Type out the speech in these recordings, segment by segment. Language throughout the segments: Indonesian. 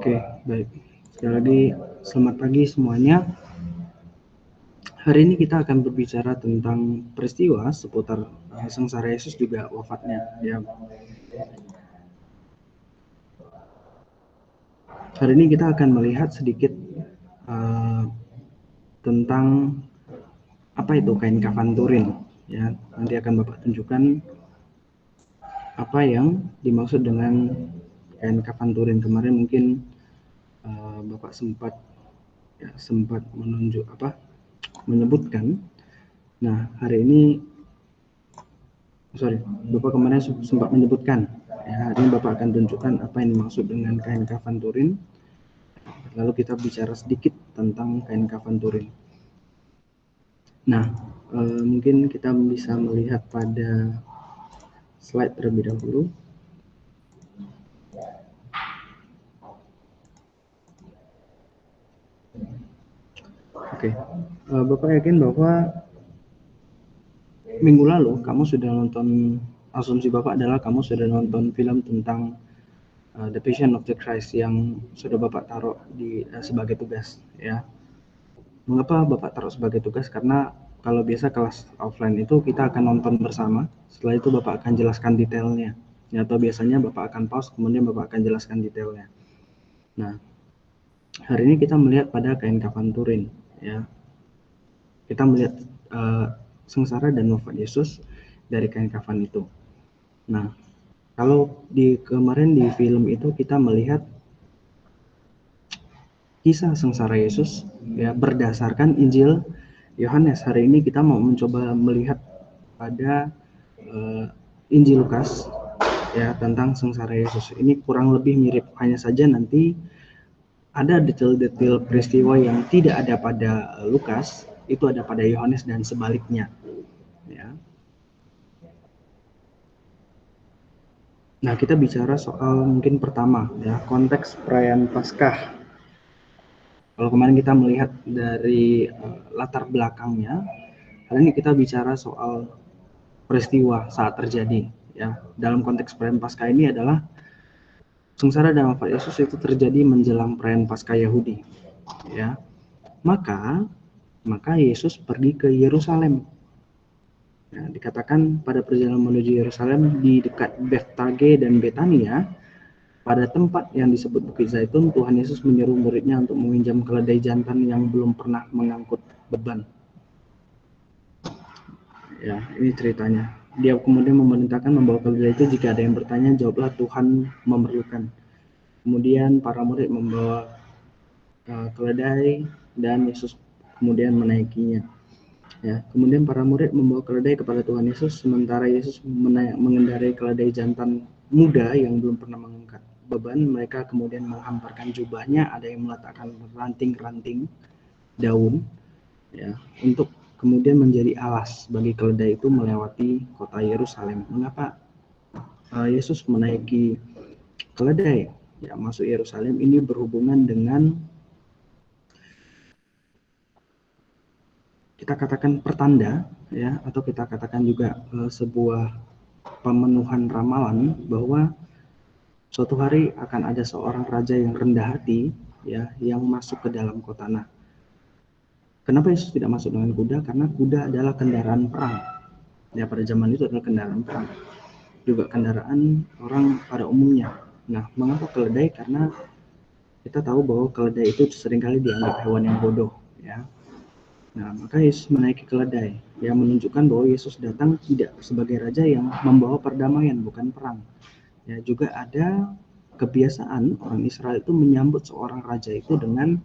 Oke, baik. Sekali lagi selamat pagi semuanya. Hari ini kita akan berbicara tentang peristiwa seputar sengsara Yesus juga wafatnya. Ya. Hari ini kita akan melihat sedikit tentang apa itu kain kafan Turin. Ya, nanti akan Bapak tunjukkan apa yang dimaksud dengan kain kafan Turin. Kemarin mungkin Bapak sempat menyebutkan. Nah, hari ini Bapak kemarin sempat menyebutkan. Ya, hari ini Bapak akan tunjukkan apa yang dimaksud dengan kain kafan Turin. Lalu kita bicara sedikit tentang kain kafan Turin. Nah, mungkin kita bisa melihat pada slide terlebih dahulu. Oke, Bapak yakin bahwa minggu lalu kamu sudah nonton, asumsi Bapak adalah kamu sudah nonton film tentang The Passion of the Christ yang sudah Bapak taruh di sebagai tugas, ya. Mengapa Bapak taruh sebagai tugas? Karena kalau biasa kelas offline itu kita akan nonton bersama, setelah itu Bapak akan jelaskan detailnya, ya, atau biasanya Bapak akan pause, kemudian Bapak akan jelaskan detailnya. Nah, hari ini kita melihat pada kain kafan Turin, ya. Kita melihat sengsara dan wafat Yesus dari kain kafan itu. Nah, kalau kemarin di film itu kita melihat kisah sengsara Yesus, ya, berdasarkan Injil Yohanes. Hari ini kita mau mencoba melihat pada Injil Lukas, ya, tentang sengsara Yesus. Ini kurang lebih mirip, hanya saja nanti ada detail-detail peristiwa yang tidak ada pada Lukas, itu ada pada Yohanes dan sebaliknya, ya. Nah, kita bicara soal mungkin pertama, ya, konteks perayaan Paskah. Kalau kemarin kita melihat dari latar belakangnya, hari ini kita bicara soal peristiwa saat terjadi, ya. Dalam konteks perayaan Paskah ini adalah sengsara dan wafat Yesus itu terjadi menjelang perayaan Paskah Yahudi, ya. Maka Yesus pergi ke Yerusalem. Nah, dikatakan pada perjalanan menuju Yerusalem di dekat Bethfage dan Betania, pada tempat yang disebut Bukit Zaitun, Tuhan Yesus menyuruh muridnya untuk meminjam keledai jantan yang belum pernah mengangkut beban. Ya, ini ceritanya. Dia kemudian memerintahkan membawa keledai itu, jika ada yang bertanya, jawablah Tuhan memerlukan. Kemudian para murid membawa keledai dan Yesus kemudian menaikinya. Ya, kemudian para murid membawa keledai kepada Tuhan Yesus, sementara Yesus mengendarai keledai jantan muda yang belum pernah mengangkat beban. Mereka kemudian menghamparkan jubahnya, ada yang meletakkan ranting-ranting daun, ya, untuk kemudian menjadi alas bagi keledai itu melewati kota Yerusalem. Mengapa Yesus menaiki keledai, ya, masuk Yerusalem? Ini berhubungan dengan, kita katakan, pertanda, ya, atau kita katakan juga sebuah pemenuhan ramalan bahwa suatu hari akan ada seorang raja yang rendah hati, ya, yang masuk ke dalam kota. Nah, kenapa Yesus tidak masuk dengan kuda? Karena kuda adalah kendaraan perang. Ya, pada zaman itu adalah kendaraan perang, juga kendaraan orang pada umumnya. Nah, mengapa keledai? Karena kita tahu bahwa keledai itu seringkali dianggap hewan yang bodoh, ya. Nah, maka Yesus menaiki keledai, yang menunjukkan bahwa Yesus datang tidak sebagai raja yang membawa perdamaian, bukan perang. Ya, juga ada kebiasaan orang Israel itu menyambut seorang raja itu dengan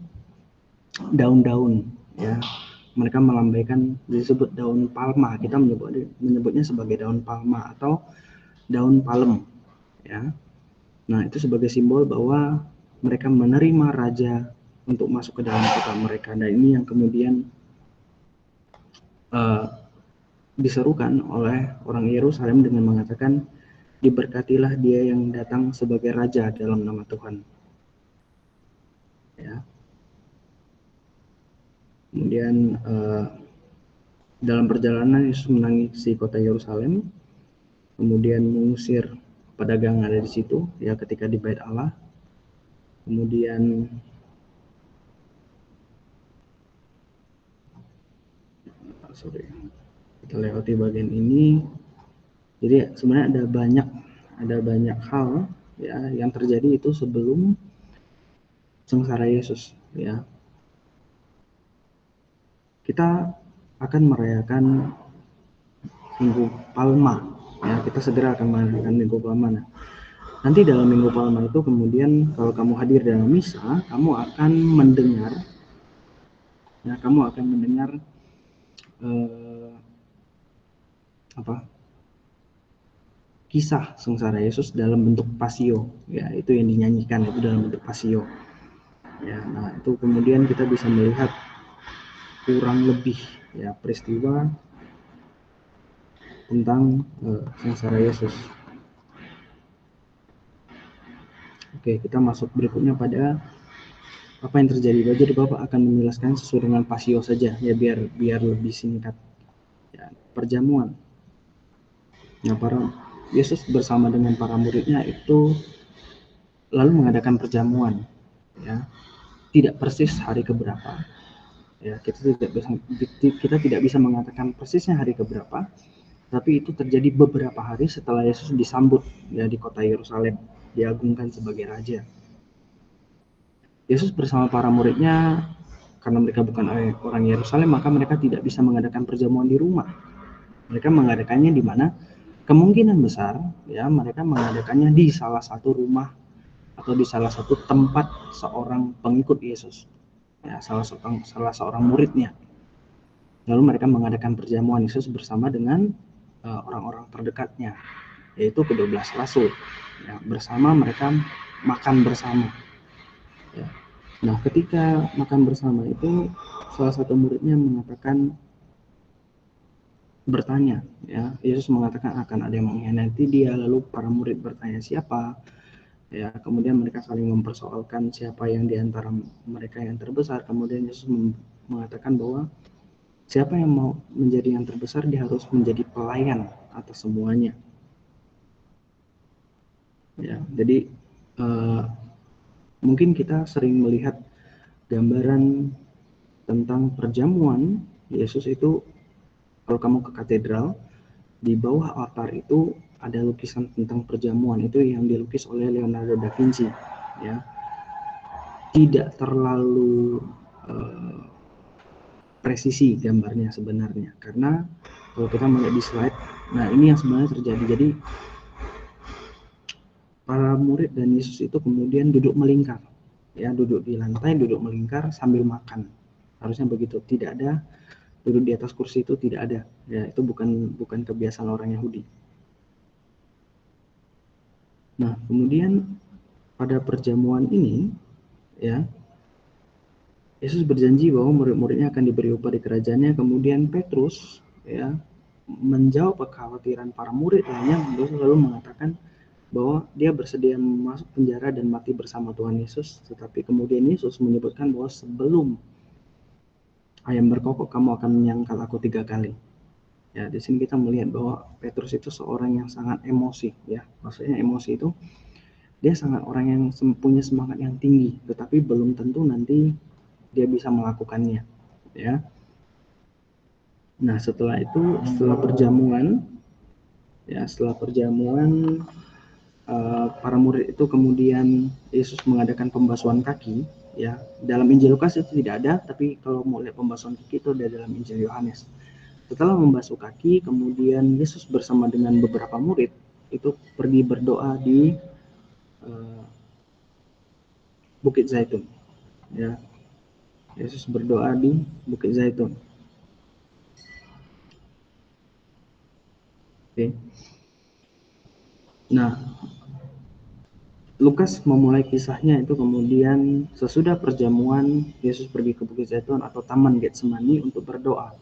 daun-daun, ya. Mereka melambaikan, disebut daun palma. Kita menyebutnya sebagai daun palma atau daun palem, ya. Nah, itu sebagai simbol bahwa mereka menerima raja untuk masuk ke dalam kota mereka. Dan ini yang kemudian diserukan oleh orang Yerusalem dengan mengatakan, diberkatilah dia yang datang sebagai raja dalam nama Tuhan, ya. Kemudian dalam perjalanan Yesus menangisi kota Yerusalem, kemudian mengusir pedagang yang ada di situ, ya, ketika di Bait Allah. Kemudian kita lewati bagian ini. Jadi sebenarnya ada banyak hal ya yang terjadi itu sebelum sengsara Yesus ya. Kita akan merayakan Minggu Palma ya, kita segera akan merayakan Minggu Palma. Nanti dalam Minggu Palma itu kemudian kalau kamu hadir dalam misa, kamu akan mendengar kisah sengsara Yesus dalam bentuk pasio ya, itu yang dinyanyikan itu dalam bentuk pasio ya. Nah itu kemudian kita bisa melihat kurang lebih ya peristiwa tentang sengsara Yesus. Oke, kita masuk berikutnya pada apa yang terjadi. Jadi Bapak akan menjelaskan sesuai dengan pasio saja ya, biar lebih singkat ya. Perjamuan. Nah, Yesus bersama dengan para muridnya itu lalu mengadakan perjamuan ya. Tidak persis hari keberapa ya, kita tidak bisa mengatakan persisnya hari keberapa, tapi itu terjadi beberapa hari setelah Yesus disambut ya di kota Yerusalem, diagungkan sebagai raja. Yesus bersama para muridnya, karena mereka bukan orang Yerusalem, maka mereka tidak bisa mengadakan perjamuan di rumah. Mereka mengadakannya di mana? Kemungkinan besar ya mereka mengadakannya di salah satu rumah atau di salah satu tempat seorang pengikut Yesus ya, salah seorang muridnya. Lalu mereka mengadakan perjamuan Yesus bersama dengan orang-orang terdekatnya, yaitu ke-12 rasul ya, bersama mereka makan bersama ya. Nah ketika makan bersama itu salah satu muridnya bertanya ya, Yesus mengatakan akan ada yang mengkhianati dia, lalu para murid bertanya siapa ya, kemudian mereka saling mempersoalkan siapa yang diantara mereka yang terbesar. Kemudian Yesus mengatakan bahwa siapa yang mau menjadi yang terbesar, dia harus menjadi pelayan atas semuanya ya. Jadi mungkin kita sering melihat gambaran tentang perjamuan Yesus itu, kalau kamu ke katedral, di bawah altar itu ada lukisan tentang perjamuan, itu yang dilukis oleh Leonardo da Vinci ya. Tidak terlalu presisi gambarnya sebenarnya, karena kalau kita melihat di slide, nah ini yang sebenarnya terjadi. Jadi para murid dan Yesus itu kemudian duduk melingkar ya, duduk di lantai, duduk melingkar sambil makan. Harusnya begitu, tidak ada duduk di atas kursi, itu tidak ada ya, itu bukan kebiasaan orang Yahudi. Nah kemudian pada perjamuan ini ya, Yesus berjanji bahwa murid-muridnya akan diberi upah di kerajaannya. Kemudian Petrus ya menjawab kekhawatiran para murid lainnya, lalu mengatakan bahwa dia bersedia masuk penjara dan mati bersama Tuhan Yesus. Tetapi kemudian Yesus menyebutkan bahwa sebelum ayam berkokok kamu akan menyangkal aku 3 kali. Ya, di sini kita melihat bahwa Petrus itu seorang yang sangat emosi ya. Maksudnya emosi itu dia sangat orang yang punya semangat yang tinggi, tetapi belum tentu nanti dia bisa melakukannya ya. Nah setelah itu, setelah perjamuan para murid itu kemudian Yesus mengadakan pembasuhan kaki ya. Dalam Injil Lukas itu tidak ada, tapi kalau mau lihat pembasuhan kaki itu ada dalam Injil Yohanes. Setelah membasuh kaki, kemudian Yesus bersama dengan beberapa murid itu pergi berdoa di Bukit Zaitun ya. Yesus berdoa di Bukit Zaitun. Oke. Nah, Lukas memulai kisahnya itu kemudian sesudah perjamuan Yesus pergi ke Bukit Zaitun atau Taman Getsemani untuk berdoa.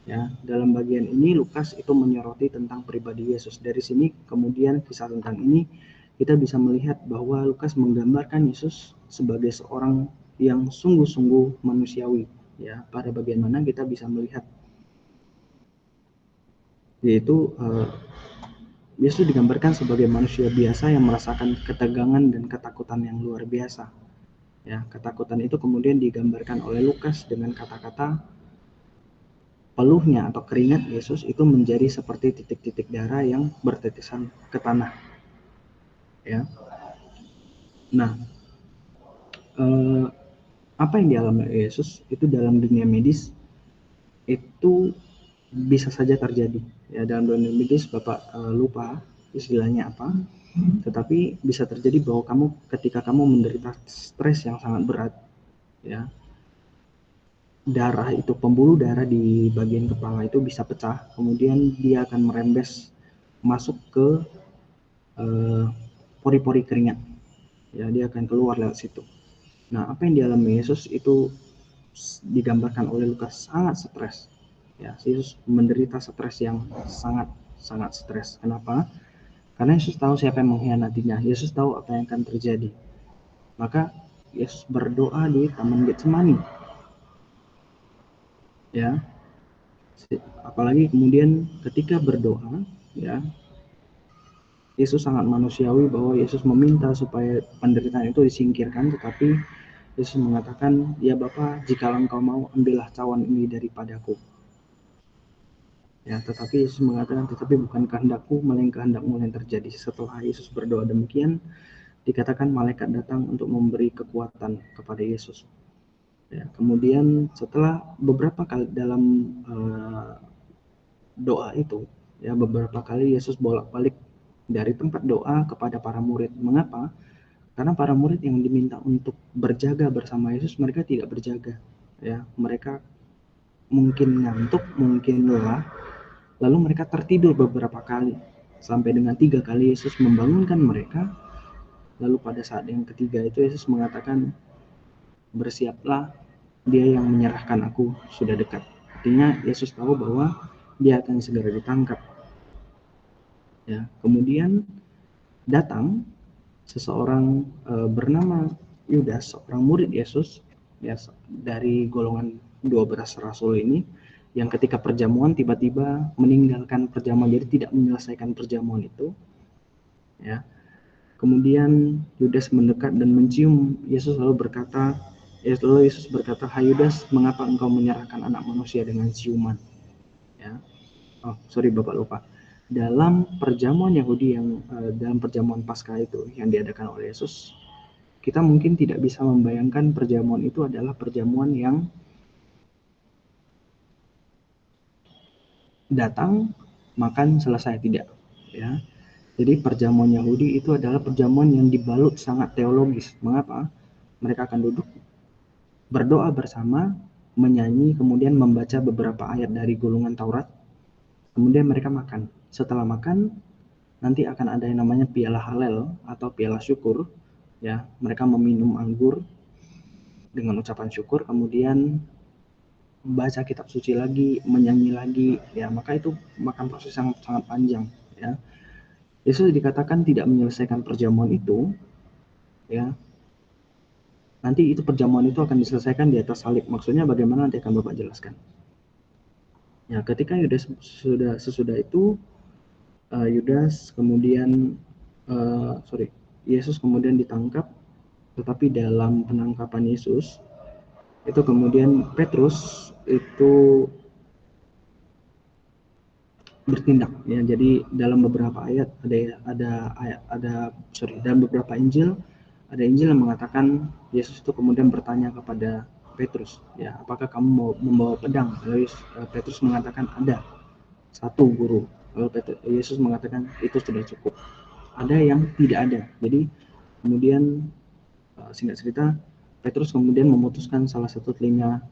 Ya, dalam bagian ini Lukas itu menyoroti tentang pribadi Yesus. Dari sini kemudian kisah tentang ini kita bisa melihat bahwa Lukas menggambarkan Yesus sebagai seorang yang sungguh-sungguh manusiawi. Ya, pada bagian mana kita bisa melihat yaitu Yesus digambarkan sebagai manusia biasa yang merasakan ketegangan dan ketakutan yang luar biasa Ya, ketakutan itu kemudian digambarkan oleh Lukas dengan kata-kata peluhnya atau keringat Yesus itu menjadi seperti titik-titik darah yang bertetisan ke tanah. Ya. Nah, apa yang dialami Yesus itu dalam dunia medis itu bisa saja terjadi. Ya, dalam dunia medis Bapak lupa istilahnya apa, tetapi bisa terjadi bahwa kamu ketika kamu menderita stres yang sangat berat, ya, darah itu, pembuluh darah di bagian kepala itu bisa pecah, kemudian dia akan merembes masuk ke pori-pori keringat, ya, dia akan keluar lewat situ. Nah, apa yang dialami Yesus itu digambarkan oleh Lukas sangat stres, ya. Yesus menderita stres yang sangat sangat stres. Kenapa? Karena Yesus tahu siapa yang mengkhianatinya. Yesus tahu apa yang akan terjadi. Maka Yesus berdoa di Taman Getsemani, ya. Apalagi kemudian ketika berdoa, ya, Yesus sangat manusiawi bahwa Yesus meminta supaya penderitaan itu disingkirkan, tetapi Yesus mengatakan, ya Bapa, jikalau engkau mau, ambillah cawan ini daripadaku. Ya, tetapi Yesus mengatakan, tetapi bukan kehendakku, melainkan kehendakmu yang terjadi. Setelah Yesus berdoa demikian, dikatakan malaikat datang untuk memberi kekuatan kepada Yesus. Ya, kemudian setelah beberapa kali dalam doa itu, ya, beberapa kali Yesus bolak-balik dari tempat doa kepada para murid. Mengapa? Karena para murid yang diminta untuk berjaga bersama Yesus, mereka tidak berjaga. Ya, mereka mungkin ngantuk, mungkin lelah, lalu mereka tertidur beberapa kali. Sampai dengan 3 kali Yesus membangunkan mereka. Lalu pada saat yang ketiga itu Yesus mengatakan, bersiaplah, dia yang menyerahkan aku sudah dekat. Artinya Yesus tahu bahwa dia akan segera ditangkap. Ya, kemudian datang seseorang bernama Yudas, seorang murid Yesus, ya, dari golongan 12 rasul ini, yang ketika perjamuan tiba-tiba meninggalkan perjamuan, jadi tidak menyelesaikan perjamuan itu, ya. Kemudian Yudas mendekat dan mencium Yesus, lalu Yesus berkata, "Hai Yudas, mengapa engkau menyerahkan anak manusia dengan ciuman?" Ya. Oh, sorry Bapak lupa. Dalam perjamuan Yahudi yang dalam perjamuan Paskah itu yang diadakan oleh Yesus, kita mungkin tidak bisa membayangkan perjamuan itu adalah perjamuan yang datang, makan, selesai, tidak, ya. Jadi perjamuan Yahudi itu adalah perjamuan yang dibalut sangat teologis. Mengapa? Mereka akan duduk berdoa bersama, menyanyi, kemudian membaca beberapa ayat dari gulungan Taurat, kemudian mereka makan. Setelah makan, nanti akan ada yang namanya piala halel atau piala syukur, ya. Mereka meminum anggur dengan ucapan syukur, kemudian baca kitab suci lagi, menyanyi lagi, ya. Maka itu makan proses yang sangat panjang, ya. Yesus dikatakan tidak menyelesaikan perjamuan itu, ya. Nanti itu perjamuan itu akan diselesaikan di atas salib. Maksudnya bagaimana, nanti akan Bapak jelaskan. Ya, ketika Yudas sesudah itu, Yudas kemudian Yesus kemudian ditangkap, tetapi dalam penangkapan Yesus itu kemudian Petrus itu bertindak, ya. Jadi dalam beberapa ayat dalam beberapa Injil ada Injil yang mengatakan Yesus itu kemudian bertanya kepada Petrus, ya, apakah kamu mau membawa pedang? Lalu Petrus mengatakan ada satu, guru. Lalu Yesus mengatakan itu sudah cukup. Ada yang tidak ada. Jadi kemudian singkat cerita, Petrus kemudian memutuskan salah satu telinga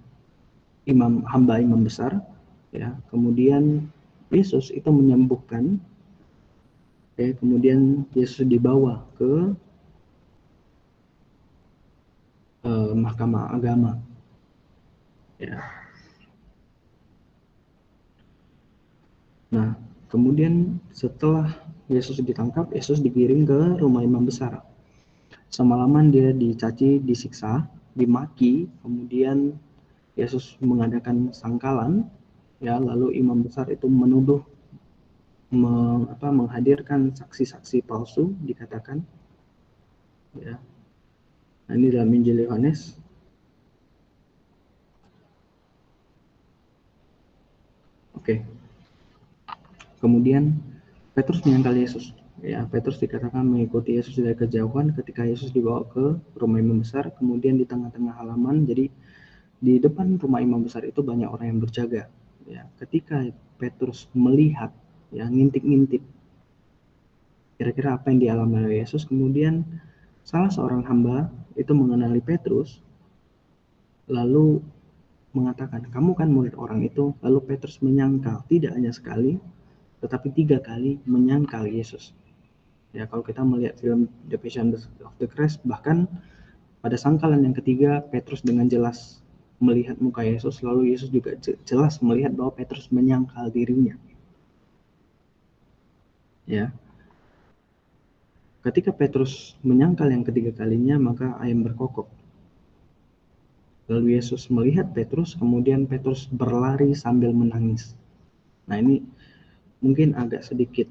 hamba imam besar, ya. Kemudian Yesus itu menyembuhkan, ya. Kemudian Yesus dibawa ke mahkamah agama, ya. Nah, kemudian setelah Yesus ditangkap, Yesus digiring ke rumah imam besar. Semalaman dia dicaci, disiksa, dimaki, kemudian Yesus mengadakan sangkalan, ya. Lalu imam besar itu menuduh, menghadirkan saksi-saksi palsu, dikatakan, ya. Nah, ini dalam Injil Yohanes. Oke. Kemudian Petrus menyangkal Yesus. Ya, Petrus dikatakan mengikuti Yesus dari kejauhan ketika Yesus dibawa ke rumah imam besar, kemudian di tengah-tengah halaman. Jadi di depan rumah imam besar itu banyak orang yang berjaga. Ya, ketika Petrus melihat, ya, ngintip-ngintip kira-kira apa yang dialami oleh Yesus, kemudian salah seorang hamba itu mengenali Petrus, lalu mengatakan, kamu kan murid orang itu. Lalu Petrus menyangkal, tidak hanya sekali, tetapi 3 kali menyangkal Yesus. Ya, kalau kita melihat film The Passion of the Christ, bahkan pada sangkalan yang ketiga, Petrus dengan jelas melihat muka Yesus, lalu Yesus juga jelas melihat bahwa Petrus menyangkal dirinya. Ya, ketika Petrus menyangkal yang ketiga kalinya, maka ayam berkokok. Lalu Yesus melihat Petrus, kemudian Petrus berlari sambil menangis. Nah, ini mungkin agak sedikit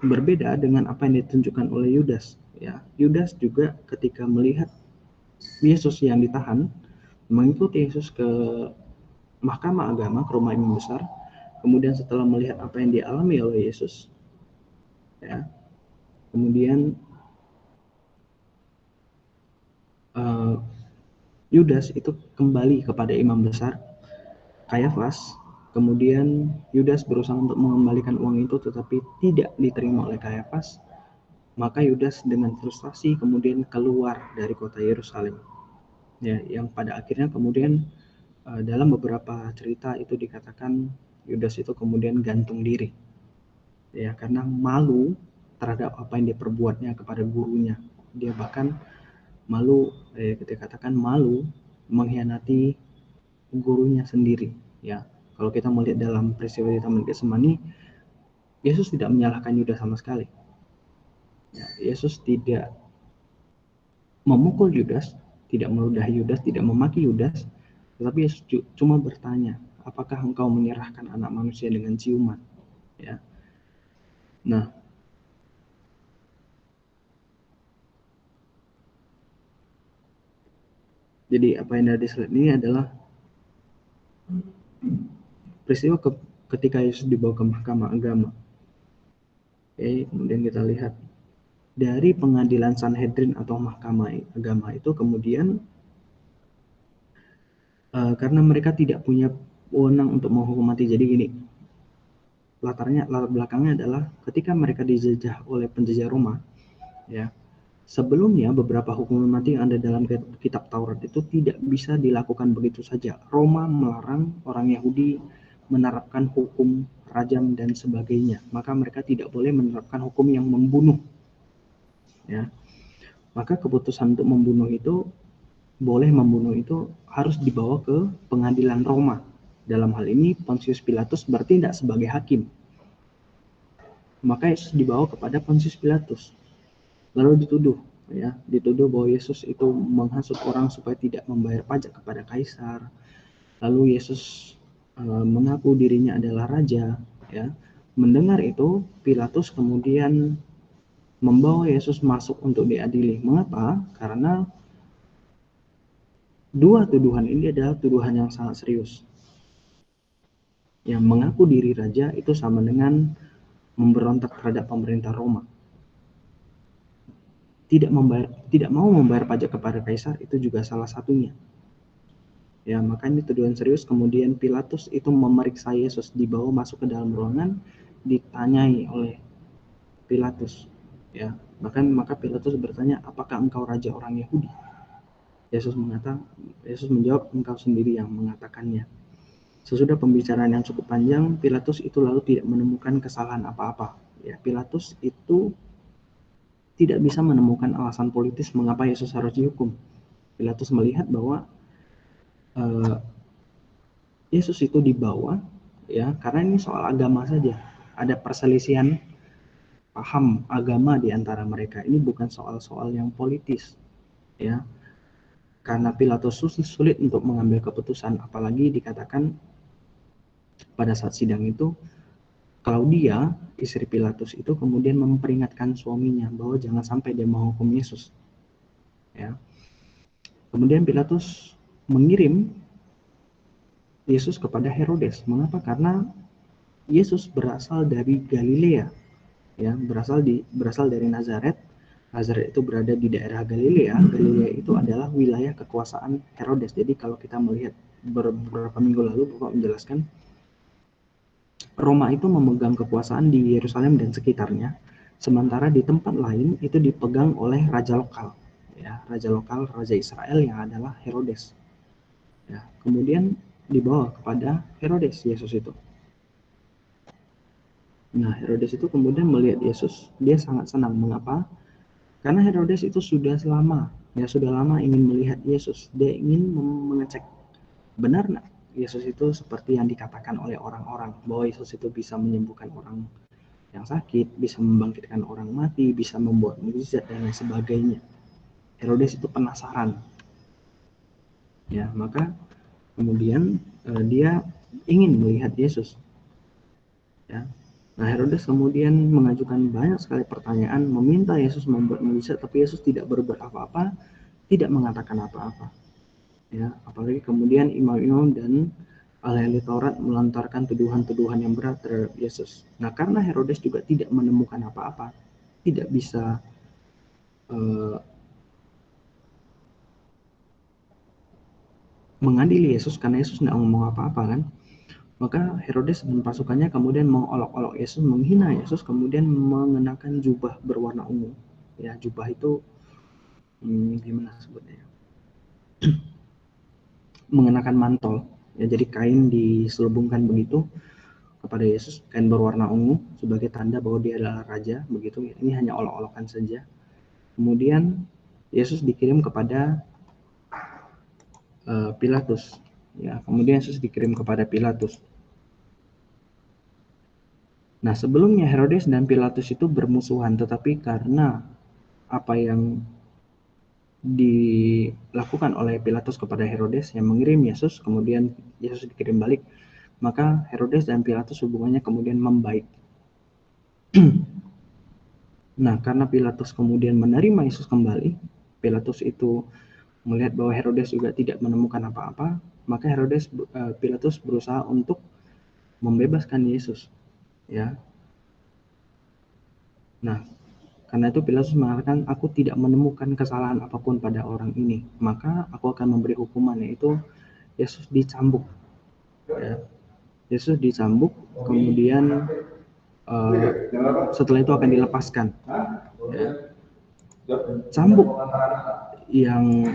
berbeda dengan apa yang ditunjukkan oleh Yudas. Ya, Yudas juga ketika melihat Yesus yang ditahan, mengikuti Yesus ke mahkamah agama, ke rumah imam besar. Kemudian setelah melihat apa yang dialami oleh Yesus, ya, kemudian Yudas itu kembali kepada imam besar Kayafas. Kemudian Yudas berusaha untuk mengembalikan uang itu, tetapi tidak diterima oleh Kayafas. Maka Yudas dengan frustasi kemudian keluar dari kota Yerusalem. Ya, yang pada akhirnya kemudian dalam beberapa cerita itu dikatakan Yudas itu kemudian gantung diri. Ya, karena malu terhadap apa yang diperbuatnya kepada gurunya. Dia bahkan malu, kita katakan malu mengkhianati gurunya sendiri. Ya, kalau kita melihat dalam peristiwa di Taman Getsemani, Yesus tidak menyalahkan Yudas sama sekali. Ya, Yesus tidak memukul Yudas, tidak meludahi Yudas, tidak memaki Yudas, tetapi Yesus cuma bertanya, apakah engkau menyerahkan anak manusia dengan ciuman? Ya. Nah, jadi apa yang ada di slide ini adalah peristiwa ketika Yesus dibawa ke mahkamah agama. Oke, kemudian kita lihat dari pengadilan Sanhedrin atau mahkamah agama itu kemudian karena mereka tidak punya wewenang untuk menghukum mati. Jadi gini, latar belakangnya adalah ketika mereka dijajah oleh penjajah Roma, ya, sebelumnya beberapa hukuman mati yang ada dalam kitab Taurat itu tidak bisa dilakukan begitu saja. Roma melarang orang Yahudi menerapkan hukum rajam dan sebagainya. Maka mereka tidak boleh menerapkan hukum yang membunuh. Ya. Maka keputusan untuk membunuh itu, boleh membunuh itu harus dibawa ke pengadilan Roma. Dalam hal ini Pontius Pilatus bertindak sebagai hakim. Maka Yesus dibawa kepada Pontius Pilatus. Lalu dituduh bahwa Yesus itu menghasut orang supaya tidak membayar pajak kepada kaisar. Lalu Yesus mengaku dirinya adalah raja. Ya, mendengar itu Pilatus kemudian membawa Yesus masuk untuk diadili. Mengapa? Karena dua tuduhan ini adalah tuduhan yang sangat serius. Yang mengaku diri raja itu sama dengan memberontak terhadap pemerintah Roma. Tidak mau membayar pajak kepada kaisar itu juga salah satunya. Ya, makanya tuduhan serius. Kemudian Pilatus itu memeriksa Yesus, dibawa masuk ke dalam ruangan, ditanyai oleh Pilatus. Ya, maka Pilatus bertanya, apakah engkau raja orang Yahudi? Yesus menjawab, engkau sendiri yang mengatakannya. Sesudah pembicaraan yang cukup panjang, Pilatus itu lalu tidak menemukan kesalahan apa-apa. Ya, Pilatus itu tidak bisa menemukan alasan politis mengapa Yesus harus dihukum. Pilatus melihat bahwa Yesus itu dibawa, ya, karena ini soal agama saja. Ada perselisihan paham agama di antara mereka. Ini bukan soal-soal yang politis, ya. Karena Pilatus sulit untuk mengambil keputusan, apalagi dikatakan pada saat sidang itu Claudia, istri Pilatus itu kemudian memperingatkan suaminya bahwa jangan sampai dia menghukum Yesus. Ya. Kemudian Pilatus mengirim Yesus kepada Herodes. Mengapa? Karena Yesus berasal dari Galilea, ya, berasal dari Nazaret. Nazaret itu berada di daerah Galilea. Galilea itu adalah wilayah kekuasaan Herodes. Jadi kalau kita melihat beberapa minggu lalu Bapak menjelaskan, Roma itu memegang kekuasaan di Yerusalem dan sekitarnya, sementara di tempat lain itu dipegang oleh raja lokal, ya, raja Israel yang adalah Herodes. Ya, kemudian dibawa kepada Herodes Yesus itu. Nah, Herodes itu kemudian melihat Yesus, dia sangat senang. Mengapa? Karena Herodes itu sudah lama ingin melihat Yesus. Dia ingin mengecek benar nggak Yesus itu seperti yang dikatakan oleh orang-orang, bahwa Yesus itu bisa menyembuhkan orang yang sakit, bisa membangkitkan orang mati, bisa membuat mukjizat dan lain sebagainya. Herodes itu penasaran. Ya, maka kemudian dia ingin melihat Yesus. Ya. Nah, Herodes kemudian mengajukan banyak sekali pertanyaan, meminta Yesus membuat mukjizat, tapi Yesus tidak berbuat apa-apa, tidak mengatakan apa-apa. Ya, apalagi kemudian imam-imam dan ahli Taurat melontarkan tuduhan-tuduhan yang berat terhadap Yesus. Nah, karena Herodes juga tidak menemukan apa-apa, tidak bisa mengadili Yesus karena Yesus nggak ngomong apa-apa kan. Maka Herodes dan pasukannya kemudian mengolok-olok Yesus, menghina Yesus, kemudian mengenakan jubah berwarna ungu. Ya, jubah itu gimana sebutnya? Mengenakan mantel. Ya, jadi kain diselubungkan begitu kepada Yesus, kain berwarna ungu sebagai tanda bahwa dia adalah raja, begitu. Ini hanya olok-olokan saja. Kemudian Yesus dikirim kepada Pilatus. Ya, kemudian Yesus dikirim kepada Pilatus. Nah, sebelumnya Herodes dan Pilatus itu bermusuhan, tetapi karena apa yang dilakukan oleh Pilatus kepada Herodes yang mengirim Yesus, kemudian Yesus dikirim balik, maka Herodes dan Pilatus hubungannya kemudian membaik. Nah, karena Pilatus kemudian menerima Yesus kembali, Pilatus itu melihat bahwa Herodes juga tidak menemukan apa-apa, maka Pilatus berusaha untuk membebaskan Yesus. Ya. Nah, karena itu Pilatus mengatakan, aku tidak menemukan kesalahan apapun pada orang ini, maka aku akan memberi hukuman, yaitu Yesus dicambuk. Ya. Yesus dicambuk, kemudian setelah itu akan dilepaskan. Ya. Cambuk yang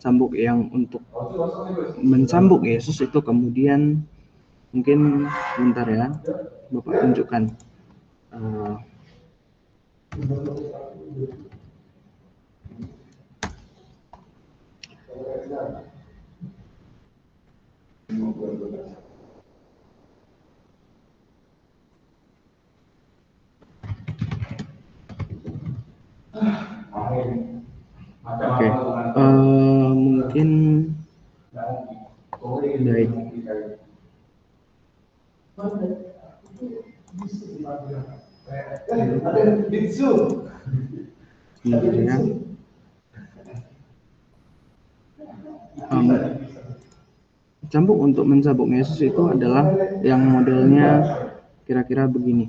cambuk yang untuk mencambuk Yesus itu kemudian, mungkin bentar ya, Bapak tunjukkan. Oke, mungkin baik. Sebenarnya cambuk untuk mencambuk Yesus itu adalah yang modelnya kira-kira begini.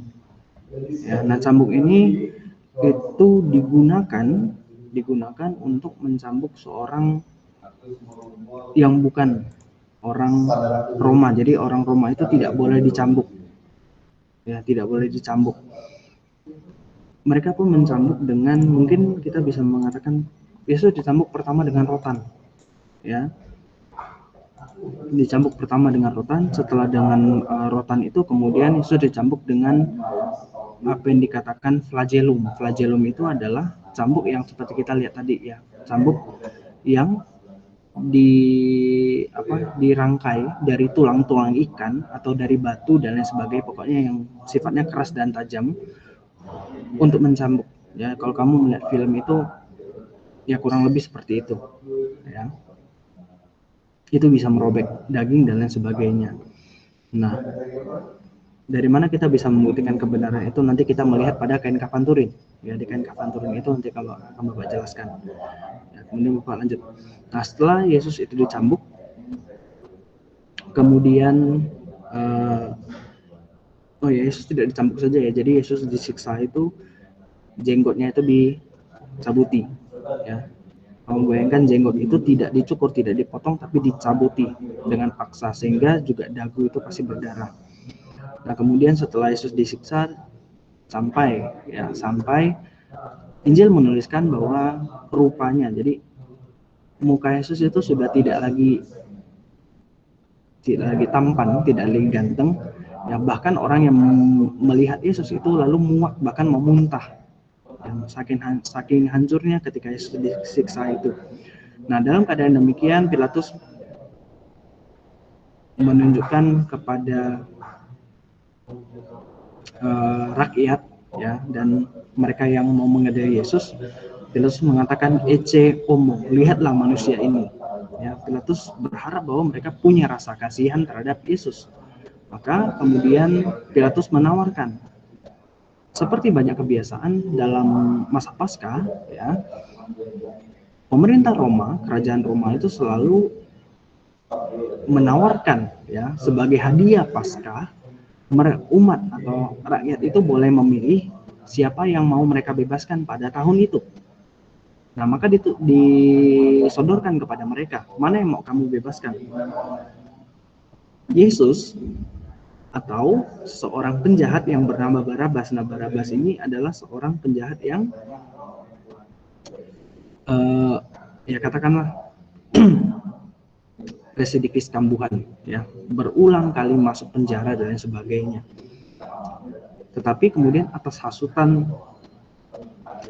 Ya, nah cambuk ini itu digunakan untuk mencambuk seorang yang bukan orang Roma. Jadi orang Roma itu tidak boleh dicambuk. Ya, tidak boleh dicambuk. Mereka pun mencambuk dengan, mungkin kita bisa mengatakan, Yesus dicambuk pertama dengan rotan. Ya. Dicambuk pertama dengan rotan, setelah dengan rotan itu kemudian Yesus dicambuk dengan apa yang dikatakan flagellum. Flagellum itu adalah cambuk yang seperti kita lihat tadi ya, cambuk yang dirangkai dari tulang-tulang ikan atau dari batu dan lain sebagainya, pokoknya yang sifatnya keras dan tajam untuk mencambuk. Ya, kalau kamu melihat film itu ya kurang lebih seperti itu. Ya. Itu bisa merobek daging dan lain sebagainya. Nah, dari mana kita bisa membuktikan kebenaran itu? Nanti kita melihat pada kain kafan Turin. Ya, di kain kafan Turin itu nanti kalau akan Bapak jelaskan. Ya, kemudian Bapak lanjut. Nah, setelah Yesus itu dicambuk, kemudian Yesus tidak dicambuk saja ya. Jadi Yesus disiksa itu jenggotnya itu dicabuti. Ya, kamu bayangkan jenggot itu tidak dicukur, tidak dipotong, tapi dicabuti dengan paksa sehingga juga dagu itu pasti berdarah. Nah, kemudian setelah Yesus disiksa sampai Injil menuliskan bahwa rupanya, jadi muka Yesus itu sudah tidak lagi tampan, tidak lagi ganteng. Ya, bahkan orang yang melihat Yesus itu lalu muak, bahkan mau muntah. Saking hancurnya ketika Yesus disiksa itu. Nah, dalam keadaan demikian Pilatus menunjukkan kepada rakyat ya dan mereka yang mau mengadili Yesus, Pilatus mengatakan ecce homo, lihatlah manusia ini. Ya, Pilatus berharap bahwa mereka punya rasa kasihan terhadap Yesus. Maka kemudian Pilatus menawarkan, seperti banyak kebiasaan dalam masa Paskah, ya, pemerintah Roma, kerajaan Roma itu selalu menawarkan ya sebagai hadiah Paskah, umat atau rakyat itu boleh memilih siapa yang mau mereka bebaskan pada tahun itu. Nah, maka disodorkan kepada mereka, mana yang mau kamu bebaskan? Yesus atau seorang penjahat yang bernama Barabas. Nah, Barabas ini adalah seorang penjahat yang ya katakanlah residivis kambuhan, ya, berulang kali masuk penjara dan lain sebagainya. Tetapi kemudian atas hasutan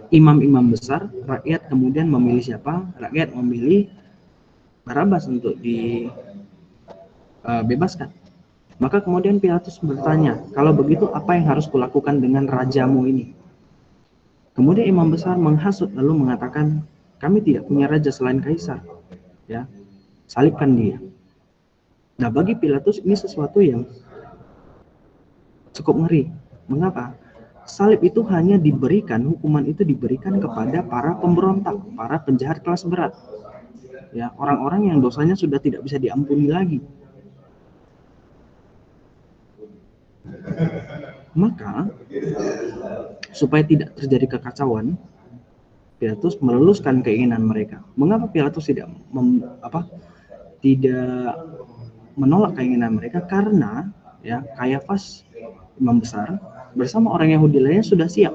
imam-imam besar, rakyat kemudian memilih siapa? Rakyat memilih Barabas untuk dibebaskan. Maka kemudian Pilatus bertanya, kalau begitu apa yang harus kulakukan dengan rajamu ini? Kemudian imam besar menghasut lalu mengatakan, kami tidak punya raja selain Kaisar. Ya, salibkan dia. Nah, bagi Pilatus ini sesuatu yang cukup ngeri. Mengapa? Salib itu hanya diberikan, hukuman itu diberikan kepada para pemberontak, para penjahat kelas berat. Ya, orang-orang yang dosanya sudah tidak bisa diampuni lagi. Maka supaya tidak terjadi kekacauan, Pilatus meluluskan keinginan mereka. Mengapa Pilatus tidak menolak keinginan mereka? Karena ya Kayafas imam besar bersama orang Yahudi lainnya sudah siap.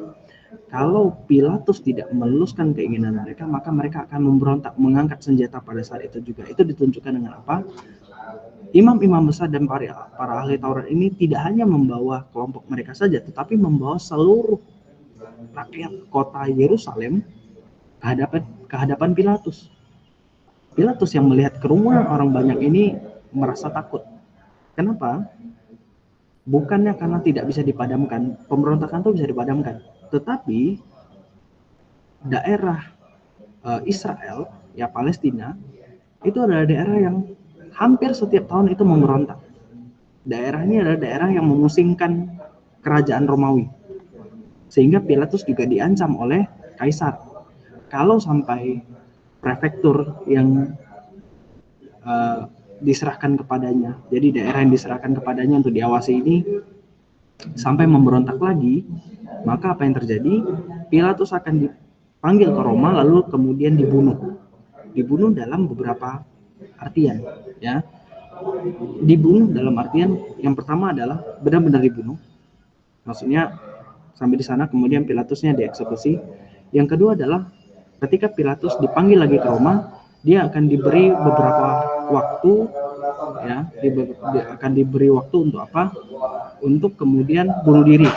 Kalau Pilatus tidak meluluskan keinginan mereka, maka mereka akan memberontak, mengangkat senjata pada saat itu juga. Itu ditunjukkan dengan apa? Imam-imam besar dan para ahli Taurat ini tidak hanya membawa kelompok mereka saja, tetapi membawa seluruh rakyat kota Yerusalem ke hadapan Pilatus. Pilatus yang melihat kerumunan orang banyak ini merasa takut. Kenapa? Bukannya karena tidak bisa dipadamkan, pemberontakan itu bisa dipadamkan, tetapi daerah Israel, ya Palestina, itu adalah daerah yang hampir setiap tahun itu memberontak. Daerah ini adalah daerah yang memusingkan kerajaan Romawi. Sehingga Pilatus juga diancam oleh Kaisar. Kalau sampai prefektur yang diserahkan kepadanya, jadi daerah yang diserahkan kepadanya untuk diawasi ini sampai memberontak lagi, maka apa yang terjadi? Pilatus akan dipanggil ke Roma lalu kemudian dibunuh dalam beberapa artian, ya. Dibunuh dalam artian yang pertama adalah benar-benar dibunuh, maksudnya sampai di sana kemudian Pilatusnya dieksekusi. Yang kedua adalah ketika Pilatus dipanggil lagi ke Roma, dia akan diberi beberapa waktu, ya, akan diberi waktu untuk apa? Untuk kemudian bunuh diri.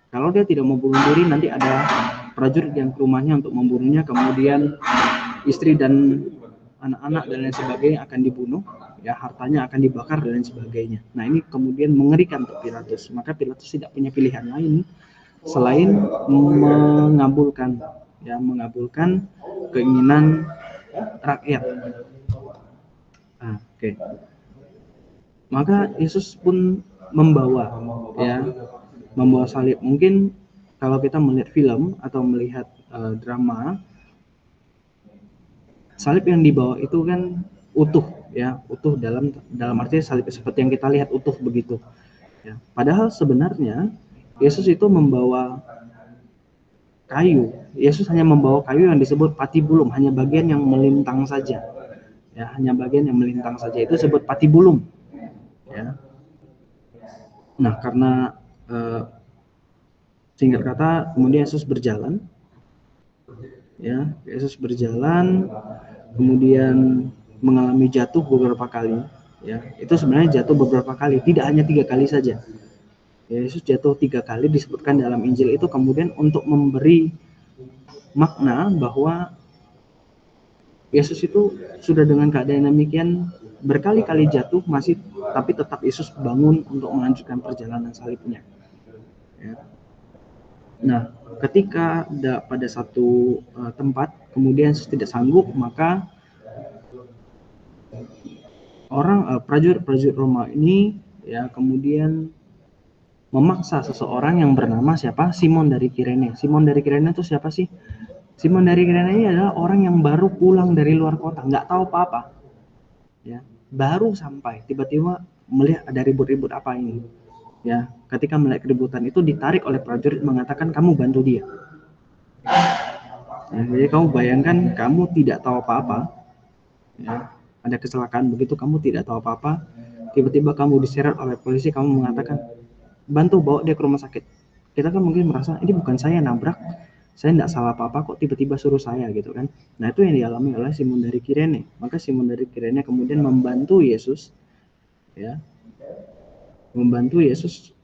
Kalau dia tidak mau bunuh diri, nanti ada prajurit yang ke rumahnya untuk membunuhnya, kemudian istri dan anak-anak dan lain sebagainya akan dibunuh, ya, hartanya akan dibakar dan lain sebagainya. Nah, ini kemudian mengerikan untuk Pilatus. Maka Pilatus tidak punya pilihan lain selain mengabulkan keinginan rakyat. Oke. Maka Yesus pun membawa salib. Mungkin kalau kita melihat film atau melihat drama, salib yang dibawa itu kan utuh, utuh dalam arti salib seperti yang kita lihat utuh begitu. Ya. Padahal sebenarnya Yesus itu membawa kayu. Yesus hanya membawa kayu yang disebut patibulum, hanya bagian yang melintang saja. Ya, hanya bagian yang melintang saja itu disebut patibulum. Ya. Nah, karena singkat kata, kemudian Yesus berjalan. Ya, Yesus berjalan, kemudian mengalami jatuh beberapa kali. Ya, itu sebenarnya jatuh beberapa kali, tidak hanya 3 kali saja. Yesus jatuh 3 kali disebutkan dalam Injil itu kemudian untuk memberi makna bahwa Yesus itu sudah dengan keadaan demikian berkali-kali jatuh tapi tetap Yesus bangun untuk melanjutkan perjalanan salibnya. Ya. Nah, ketika pada satu tempat kemudian Yesus tidak sanggup, maka prajurit Roma ini kemudian memaksa seseorang yang bernama siapa? Simon dari Kirene. Simon dari Kirene itu siapa sih? Simon dari Kirene ini adalah orang yang baru pulang dari luar kota, nggak tahu apa-apa. Ya, baru sampai tiba-tiba melihat ada ribut-ribut apa ini. Ya, ketika melihat keributan itu ditarik oleh prajurit mengatakan kamu bantu dia. Ya, jadi kamu bayangkan kamu tidak tahu apa-apa. Ya, ada kecelakaan begitu kamu tidak tahu apa-apa. Tiba-tiba kamu diseret oleh polisi, kamu mengatakan bantu bawa dia ke rumah sakit. Kita kan mungkin merasa ini bukan saya nabrak, saya tidak salah apa-apa kok tiba-tiba suruh saya gitu kan. Nah itu yang dialami oleh Simon dari Kirene. Maka Simon dari Kirene kemudian membantu Yesus,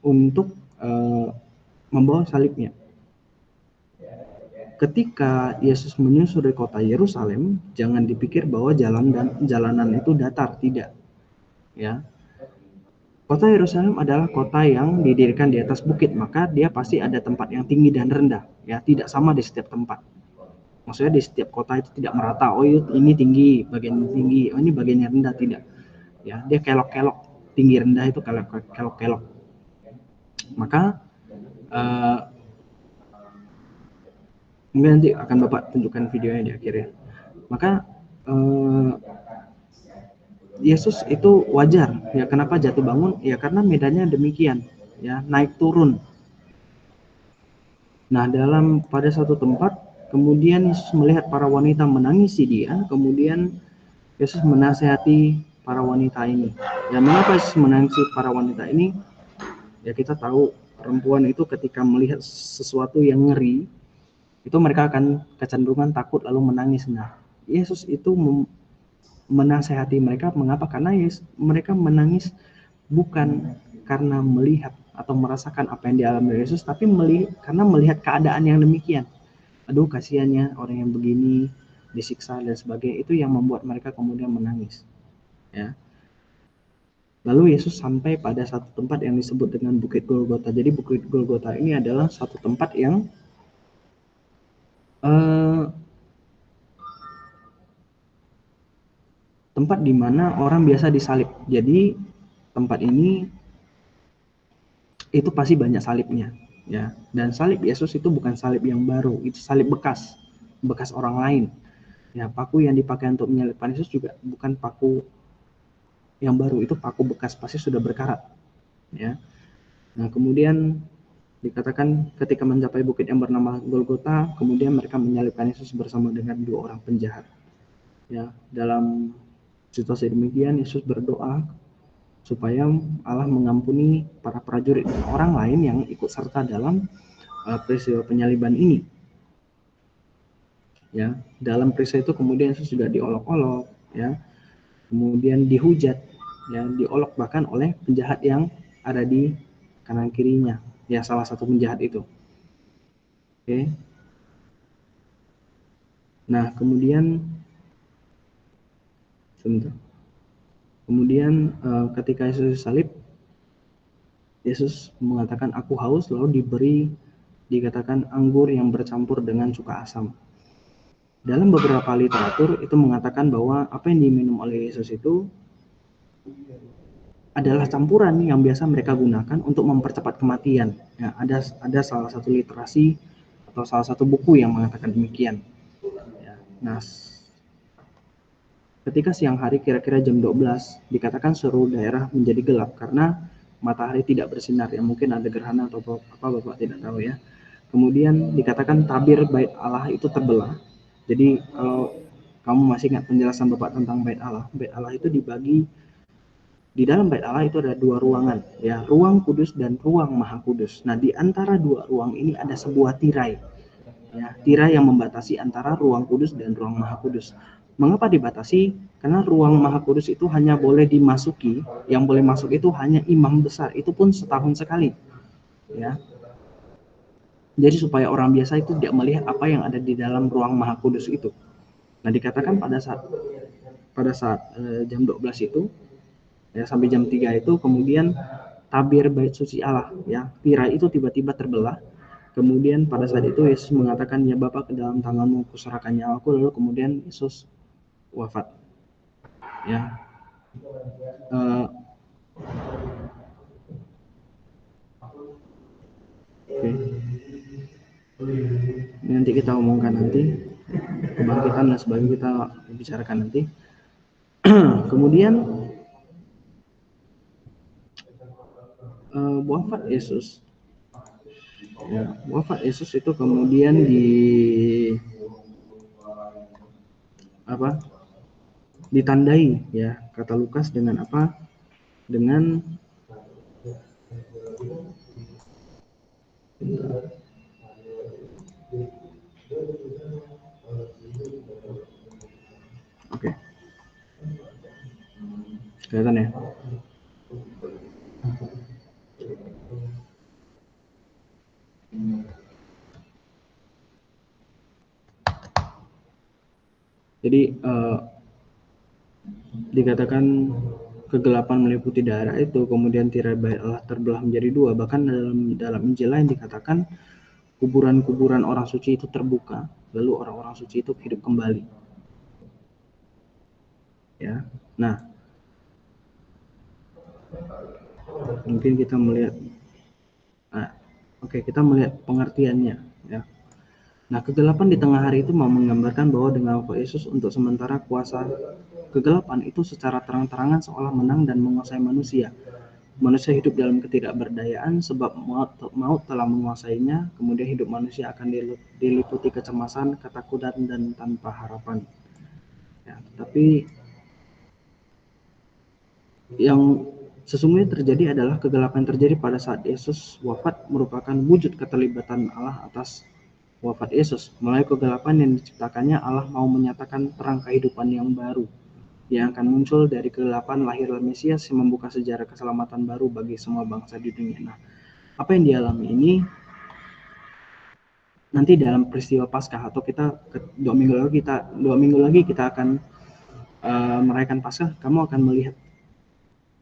untuk membawa salibnya. Ketika Yesus menyusuri kota Yerusalem, jangan dipikir bahwa jalanan itu datar, tidak. Ya, kota Yerusalem adalah kota yang didirikan di atas bukit, maka dia pasti ada tempat yang tinggi dan rendah, ya tidak sama di setiap tempat. Maksudnya di setiap kota itu tidak merata. Oh ini tinggi, bagian tinggi, oh ini bagian yang rendah, tidak. Ya, dia kelok-kelok, tinggi rendah itu kelok-kelok. Maka mungkin nanti akan Bapak tunjukkan videonya di akhir ya. Maka Yesus itu wajar ya, kenapa jatuh bangun ya, karena medannya demikian ya, naik turun. Nah, pada satu tempat kemudian Yesus melihat para wanita menangisi dia, kemudian Yesus menasehati para wanita ini. Ya, mengapa Yesus menangisi para wanita ini? Ya, kita tahu perempuan itu ketika melihat sesuatu yang ngeri itu mereka akan kecenderungan takut lalu menangis. Nah, Yesus itu menasehati mereka. Mengapa? Karena mereka menangis bukan karena melihat atau merasakan apa yang dialami Yesus, tapi karena melihat keadaan yang demikian. Aduh, kasihannya orang yang begini disiksa dan sebagainya, itu yang membuat mereka kemudian menangis. Ya. Lalu Yesus sampai pada satu tempat yang disebut dengan Bukit Golgota. Jadi Bukit Golgota ini adalah satu tempat yang tempat di mana orang biasa disalib. Jadi tempat ini itu pasti banyak salibnya, ya. Dan salib Yesus itu bukan salib yang baru, itu salib bekas orang lain. Ya, paku yang dipakai untuk menyalibkan Yesus juga bukan paku yang baru, itu paku bekas, pasti sudah berkarat, ya. Nah, kemudian dikatakan ketika mencapai bukit yang bernama Golgota, kemudian mereka menyalibkan Yesus bersama dengan 2 orang penjahat. Ya, dalam situasi demikian Yesus berdoa supaya Allah mengampuni para prajurit dan orang lain yang ikut serta dalam peristiwa penyaliban ini. Ya, dalam peristiwa itu kemudian Yesus juga diolok-olok, ya, kemudian dihujat, ya, diolok bahkan oleh penjahat yang ada di kanan kirinya, ya, salah satu penjahat itu. Oke. Nah, kemudian ketika Yesus salib, Yesus mengatakan aku haus, lalu dikatakan anggur yang bercampur dengan cuka asam. Dalam beberapa literatur itu mengatakan bahwa apa yang diminum oleh Yesus itu adalah campuran yang biasa mereka gunakan untuk mempercepat kematian. Ya, ada salah satu literasi atau salah satu buku yang mengatakan demikian. Ya, nah, ketika siang hari kira-kira jam 12 dikatakan seluruh daerah menjadi gelap karena matahari tidak bersinar. Ya, mungkin ada gerhana atau apa Bapak tidak tahu ya. Kemudian dikatakan tabir bait Allah itu terbelah. Jadi kalau kamu masih ingat penjelasan Bapak tentang bait Allah itu dibagi. Di dalam bait Allah itu ada dua ruangan, ya, ruang kudus dan ruang maha kudus. Nah, di antara dua ruang ini ada sebuah tirai, ya, tirai yang membatasi antara ruang kudus dan ruang maha kudus. Mengapa dibatasi? Karena ruang maha kudus itu hanya boleh dimasuki, yang boleh masuk itu hanya imam besar, itu pun setahun sekali, ya. Jadi supaya orang biasa itu tidak melihat apa yang ada di dalam ruang maha kudus itu. Nah, dikatakan pada saat jam 12 itu, ya, sampai jam 3 itu kemudian tabir bait suci Allah, ya, tirai itu tiba-tiba terbelah. Kemudian pada saat itu Yesus mengatakan, ya Bapa, ke dalam tanganmu kuserahkan nyawaku. Lalu kemudian Yesus wafat, ya. uh, Oke, ini nanti kita omongkan, nanti kebangkitan dan sebagainya kita bicarakan nanti. Kemudian wafat Yesus, ya, wafat Yesus itu kemudian ditandai, ya, kata Lukas, dengan apa? Dengan oke, kelihatan ya. Jadi dikatakan kegelapan meliputi daerah itu, kemudian tirai bait Allah terbelah menjadi dua. Bahkan dalam Injil lain dikatakan kuburan-kuburan orang suci itu terbuka, lalu orang-orang suci itu hidup kembali. Ya, nah, mungkin kita melihat, kita melihat pengertiannya, ya. Nah, kegelapan di tengah hari itu mau menggambarkan bahwa dengan wafat Yesus untuk sementara kuasa kegelapan itu secara terang-terangan seolah menang dan menguasai manusia. Manusia hidup dalam ketidakberdayaan sebab maut telah menguasainya. Kemudian hidup manusia akan diliputi kecemasan, ketakutan, dan tanpa harapan. Ya, tetapi yang sesungguhnya terjadi adalah kegelapan yang terjadi pada saat Yesus wafat merupakan wujud keterlibatan Allah atas wafat Yesus. Melalui kegelapan yang diciptakannya, Allah mau menyatakan terang kehidupan yang baru yang akan muncul dari kegelapan lahirlah Mesias yang membuka sejarah keselamatan baru bagi semua bangsa di dunia. Nah, apa yang dialami ini nanti dalam peristiwa Paskah, atau kita 2 minggu lagi kita akan merayakan Paskah. Kamu akan melihat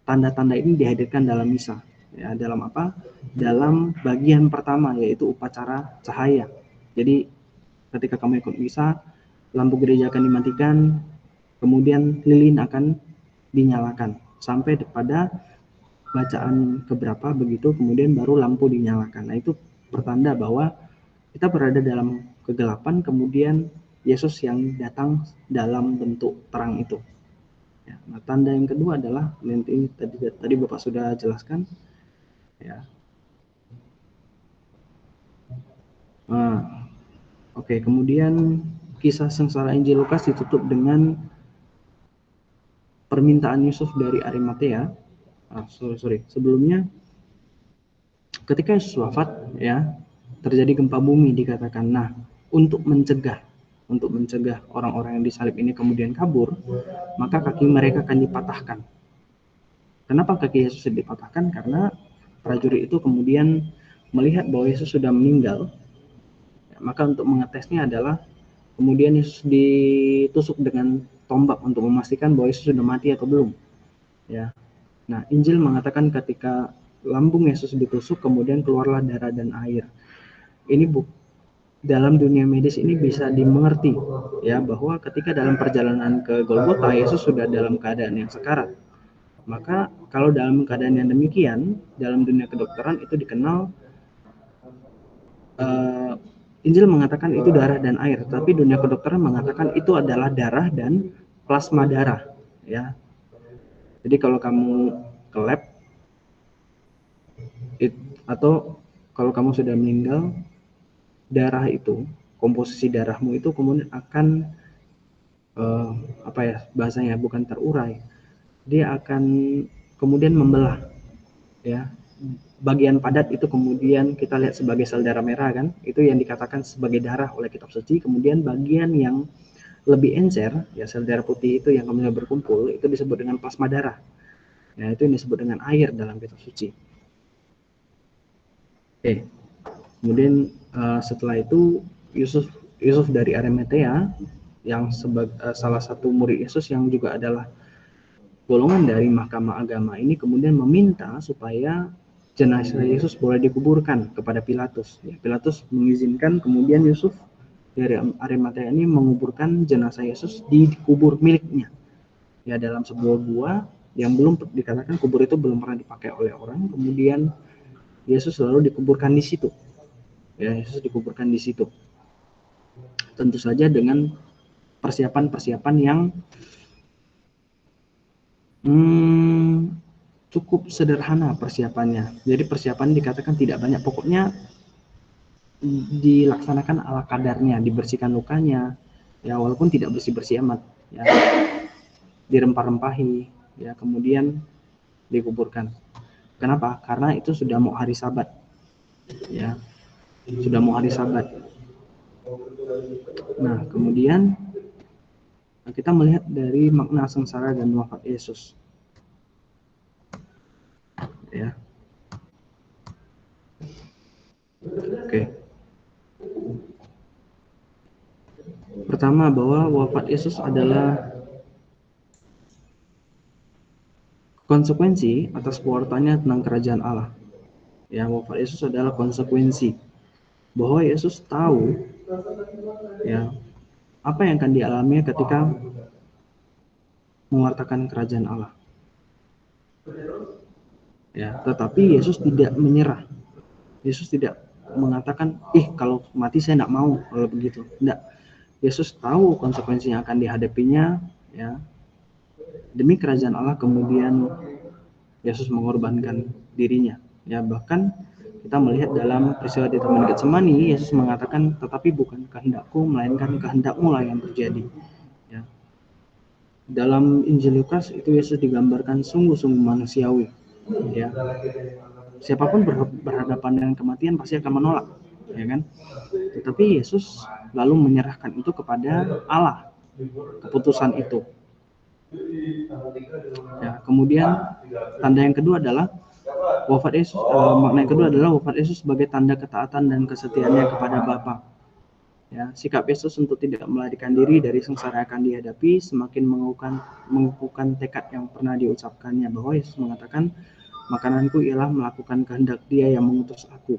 tanda-tanda ini dihadirkan dalam misa, ya, dalam apa? Dalam bagian pertama, yaitu upacara cahaya. Jadi ketika kamu ikut misa, lampu gereja akan dimatikan, kemudian lilin akan dinyalakan sampai pada bacaan keberapa begitu, kemudian baru lampu dinyalakan. Nah, itu pertanda bahwa kita berada dalam kegelapan, kemudian Yesus yang datang dalam bentuk terang itu. Ya, nah, tanda yang kedua adalah nanti tadi Bapak sudah jelaskan, ya. Nah, oke, kemudian kisah sengsara Injil Lukas ditutup dengan permintaan Yusuf dari Arimatea. Sebelumnya ketika Yesus wafat, ya, terjadi gempa bumi dikatakan. Nah, untuk mencegah orang-orang yang disalib ini kemudian kabur, maka kaki mereka akan dipatahkan. Kenapa kaki Yesus dipatahkan? Karena prajurit itu kemudian melihat bahwa Yesus sudah meninggal. Maka untuk mengetesnya adalah kemudian Yesus ditusuk dengan tombak untuk memastikan bahwa Yesus sudah mati atau belum. Ya. Nah, Injil mengatakan ketika lambung Yesus ditusuk, kemudian keluarlah darah dan air. Ini dalam dunia medis ini bisa dimengerti, ya, bahwa ketika dalam perjalanan ke Golgota, Yesus sudah dalam keadaan yang sekarat. Maka kalau dalam keadaan yang demikian, dalam dunia kedokteran itu dikenal Injil mengatakan itu darah dan air, tapi dunia kedokteran mengatakan itu adalah darah dan plasma darah, ya. Jadi kalau kamu ke lab atau kalau kamu sudah meninggal, darah itu, komposisi darahmu itu kemudian akan apa ya bahasanya, bukan terurai, dia akan kemudian membelah, ya. Bagian padat itu kemudian kita lihat sebagai sel darah merah kan, itu yang dikatakan sebagai darah oleh kitab suci. Kemudian bagian yang lebih encer, ya sel darah putih itu yang kemudian berkumpul, itu disebut dengan plasma darah. Ya, itu yang disebut dengan air dalam kitab suci. Oke. Kemudian setelah itu Yusuf dari Arimatea yang salah satu murid Yesus yang juga adalah golongan dari Mahkamah Agama ini kemudian meminta supaya jenazah Yesus boleh dikuburkan kepada Pilatus. Ya, Pilatus mengizinkan, kemudian Yusuf dari Arimatea ini menguburkan jenazah Yesus di kubur miliknya. Ya, dalam sebuah gua yang belum dikatakan kubur itu belum pernah dipakai oleh orang. Kemudian Yesus selalu dikuburkan di situ. Ya, Yesus dikuburkan di situ. Tentu saja dengan persiapan-persiapan yang cukup sederhana persiapannya. Jadi persiapan dikatakan tidak banyak, pokoknya dilaksanakan ala kadarnya, dibersihkan lukanya, ya walaupun tidak bersih-bersih amat, ya, dirempah-rempahi, ya kemudian dikuburkan. Kenapa? Karena itu sudah mau hari Sabat, ya, sudah mau hari Sabat. Nah, kemudian kita melihat dari makna sengsara dan wafat Yesus, ya. Oke. Pertama, bahwa wafat Yesus adalah konsekuensi atas pewartaannya tentang kerajaan Allah. Ya, wafat Yesus adalah konsekuensi bahwa Yesus tahu, ya, apa yang akan dialami ketika mewartakan kerajaan Allah. Ya, tetapi Yesus tidak menyerah. Yesus tidak mengatakan, kalau mati saya tidak mau kalau begitu. Tidak. Yesus tahu konsekuensi yang akan dihadapinya, ya. Demi kerajaan Allah kemudian Yesus mengorbankan dirinya. Ya, bahkan kita melihat dalam peristiwa di Taman Getsemani, Yesus mengatakan, tetapi bukan kehendakku, melainkan kehendakmu lah yang terjadi. Ya. Dalam Injil Lukas itu Yesus digambarkan sungguh-sungguh manusiawi. Ya. Siapapun berhadapan dengan kematian pasti akan menolak, ya kan? Tetapi Yesus lalu menyerahkan itu kepada Allah, keputusan itu. Ya, kemudian tanda yang kedua adalah wafat Yesus. Makna yang kedua adalah wafat Yesus sebagai tanda ketaatan dan kesetiaannya kepada Bapa. Ya, sikap Yesus untuk tidak melarikan diri dari sengsara yang akan dihadapi semakin mengukuhkan tekad yang pernah diucapkannya, bahwa Yesus mengatakan, makananku ialah melakukan kehendak Dia yang mengutus aku.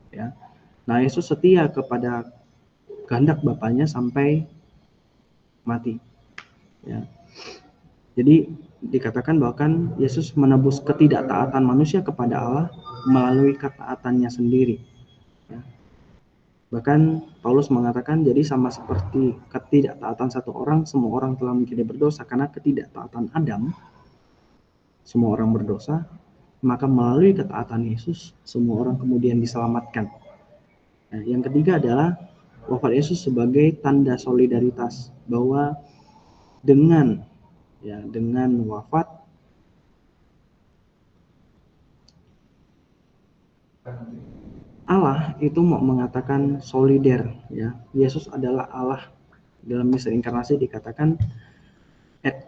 Ya. Nah, Yesus setia kepada kehendak Bapaknya sampai mati. Ya. Jadi dikatakan bahkan Yesus menebus ketidaktaatan manusia kepada Allah melalui ketaatannya sendiri. Ya. Bahkan Paulus mengatakan, jadi sama seperti ketidaktaatan satu orang, semua orang telah menjadi berdosa karena ketidaktaatan Adam, semua orang berdosa, maka melalui ketaatan Yesus, semua orang kemudian diselamatkan. Nah, yang ketiga adalah wafat Yesus sebagai tanda solidaritas, bahwa dengan wafat Allah itu mau mengatakan solider, ya. Yesus adalah Allah. Dalam misa inkarnasi dikatakan et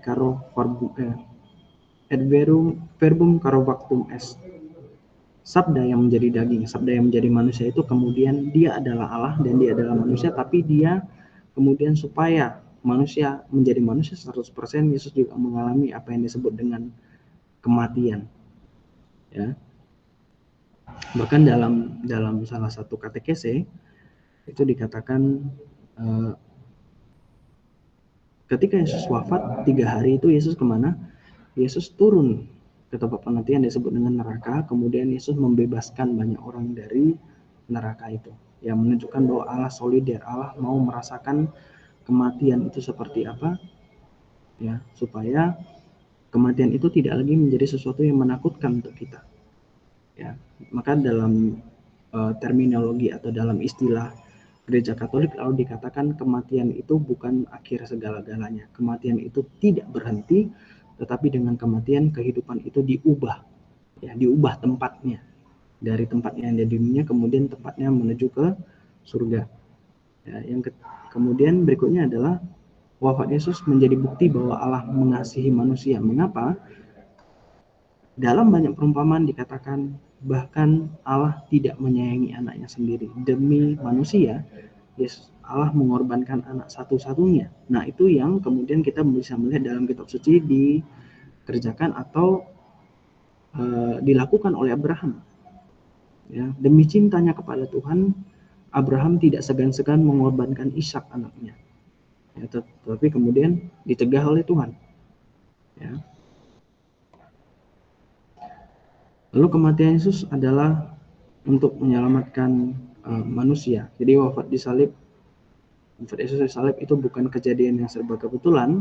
verbum caro factum est. Sabda yang menjadi daging, sabda yang menjadi manusia itu kemudian dia adalah Allah dan dia adalah manusia, tapi dia kemudian supaya manusia menjadi manusia 100%, Yesus juga mengalami apa yang disebut dengan kematian. Ya. Bahkan dalam salah satu katekese itu dikatakan ketika Yesus wafat 3 hari itu Yesus kemana? Yesus turun ke tempat penantian disebut dengan neraka, kemudian Yesus membebaskan banyak orang dari neraka itu, yang menunjukkan bahwa Allah solider, Allah mau merasakan kematian itu seperti apa, ya, supaya kematian itu tidak lagi menjadi sesuatu yang menakutkan untuk kita, ya. Maka dalam terminologi atau dalam istilah Gereja Katolik lalu dikatakan kematian itu bukan akhir segala-galanya. Kematian itu tidak berhenti, tetapi dengan kematian kehidupan itu diubah, ya, diubah tempatnya dari tempatnya yang di dunia, kemudian tempatnya menuju ke surga. Ya, kemudian berikutnya adalah wafat Yesus menjadi bukti bahwa Allah mengasihi manusia. Mengapa? Dalam banyak perumpamaan dikatakan bahkan Allah tidak menyayangi anaknya sendiri. Demi manusia, Yesus Allah mengorbankan anak satu-satunya. Nah, itu yang kemudian kita bisa melihat dalam kitab suci dikerjakan atau dilakukan oleh Abraham. Ya, demi cintanya kepada Tuhan, Abraham tidak segan-segan mengorbankan Ishak anaknya. Ya, tetapi kemudian dicegah oleh Tuhan. Ya. Lalu kematian Yesus adalah untuk menyelamatkan manusia. Jadi wafat Yesus di salib itu bukan kejadian yang serba kebetulan,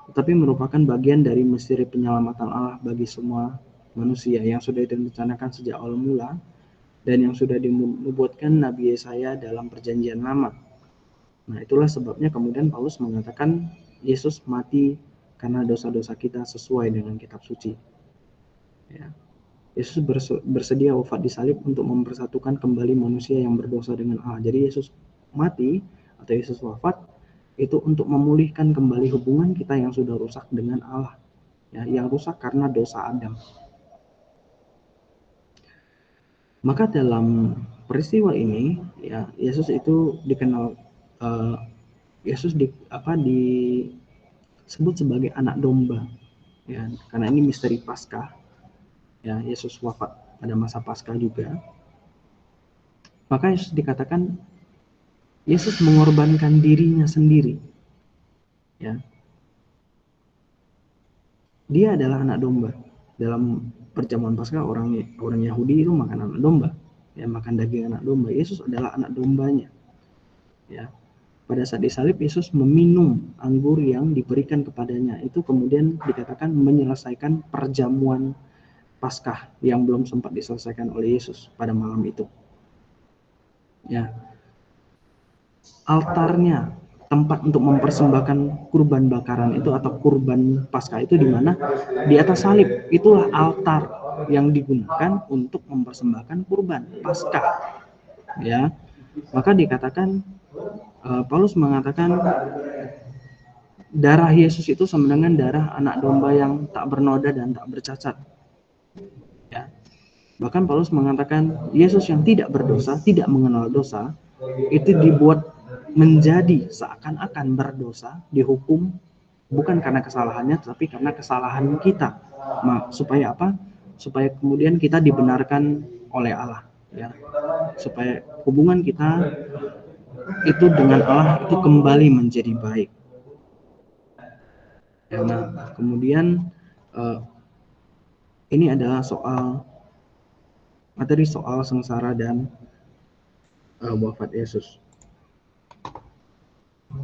tetapi merupakan bagian dari misteri penyelamatan Allah bagi semua manusia yang sudah direncanakan sejak awal mula dan yang sudah dinubuatkan Nabi Yesaya dalam Perjanjian Lama. Nah, itulah sebabnya kemudian Paulus mengatakan Yesus mati karena dosa-dosa kita sesuai dengan kitab suci. Ya. Yesus bersedia wafat di salib untuk mempersatukan kembali manusia yang berdosa dengan Allah. Jadi Yesus mati atau Yesus wafat itu untuk memulihkan kembali hubungan kita yang sudah rusak dengan Allah, ya, yang rusak karena dosa Adam. Maka dalam peristiwa ini, ya, Yesus itu dikenal, Yesus disebut sebagai anak domba, ya, karena ini misteri Paskah, ya, Yesus wafat pada masa Paskah juga. Maka Yesus dikatakan Yesus mengorbankan dirinya sendiri, ya. Dia adalah anak domba. Dalam perjamuan Paskah orang Yahudi itu makan anak domba, ya, makan daging anak domba. Yesus adalah anak dombanya, ya. Pada saat disalib Yesus meminum anggur yang diberikan kepadanya. Itu kemudian dikatakan menyelesaikan perjamuan Paskah yang belum sempat diselesaikan oleh Yesus pada malam itu. Ya. Altarnya, tempat untuk mempersembahkan kurban bakaran itu atau kurban Paskah itu di mana? Di atas salib. Itulah altar yang digunakan untuk mempersembahkan kurban Paskah. Ya. Maka dikatakan Paulus mengatakan darah Yesus itu sama dengan darah anak domba yang tak bernoda dan tak bercacat. Ya. Bahkan Paulus mengatakan Yesus yang tidak berdosa, tidak mengenal dosa, itu dibuat menjadi seakan-akan berdosa, dihukum bukan karena kesalahannya, tapi karena kesalahan kita. Supaya apa? Supaya kemudian kita dibenarkan oleh Allah, ya. Supaya hubungan kita itu dengan Allah itu kembali menjadi baik. Ya, nah, kemudian ini adalah materi soal sengsara dan wafat Yesus.